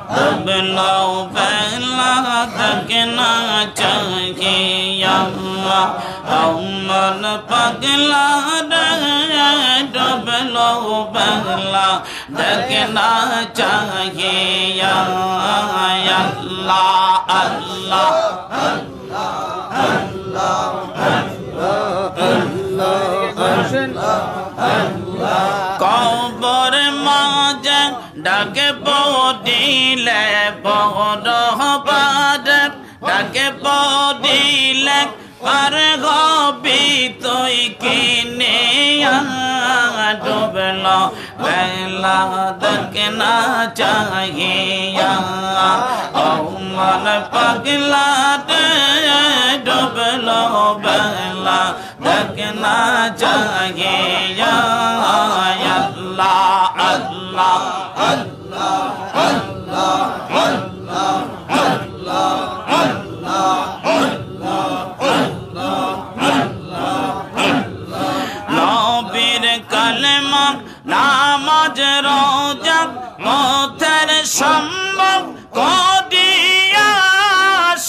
डुबलो पहला देखना चाहिए मन पगला रे डुबलो पहला देखना चाहिए अल्लाह अल्लाह কবর মাঝে ডাকে পড়িলে বড় হবারে ডাকে পড়িলে আর হবি তুই কিনে ডুবল বেলা দেখনা চাহিয়া ও মন পাগলা রে ডুবল বেলা দেখনা চাহিয়া আল্লাহ আল্লাহ আল্লাহ আল্লাহ আল্লাহ কালেমা নামাজ রোজা পথের সম্ভব করিয়া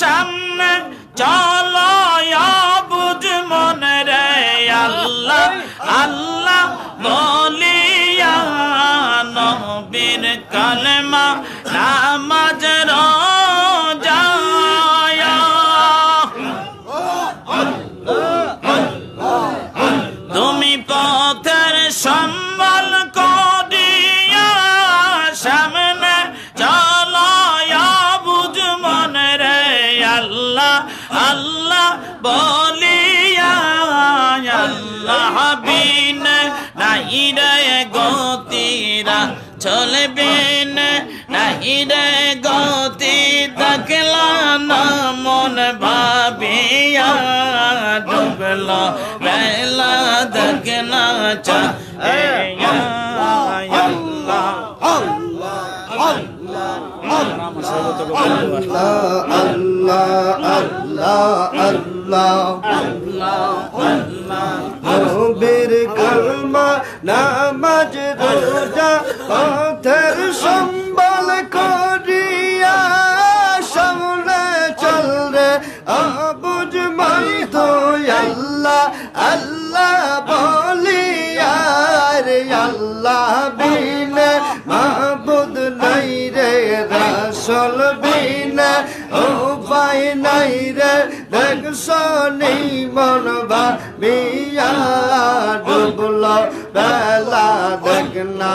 সামনে চলো বুঝ মনে রে আল্লাহ আল্লাহ বলিয়া নবীর কালেমা নামাজ রোজা তুমি পথের সম্বল করিয়া সামনে চলো বুঝ মনে রে আল্লাহ আল্লাহ বলিয়া আল্লাহ বিনে নাই রে গতিরা চলবে নাই রে গতি দেখলা না মন ভাবিয়া ডুবল বেলা দেখনা চাহিয়া আল্লাহ আল্লাহ নবীর কালমা নামাজ রোজা পথের সম্বল করিয়া সামনে চল রে আবুজ মান তো আল্লাহ আল্লাহ বলিয়া রে আল্লাহ বিনে মাবুদ নাই রে রাসূল বিনে উপায় নাই রে দেখছনি মন ভাবিয়া ডুবল বেলা দেখনা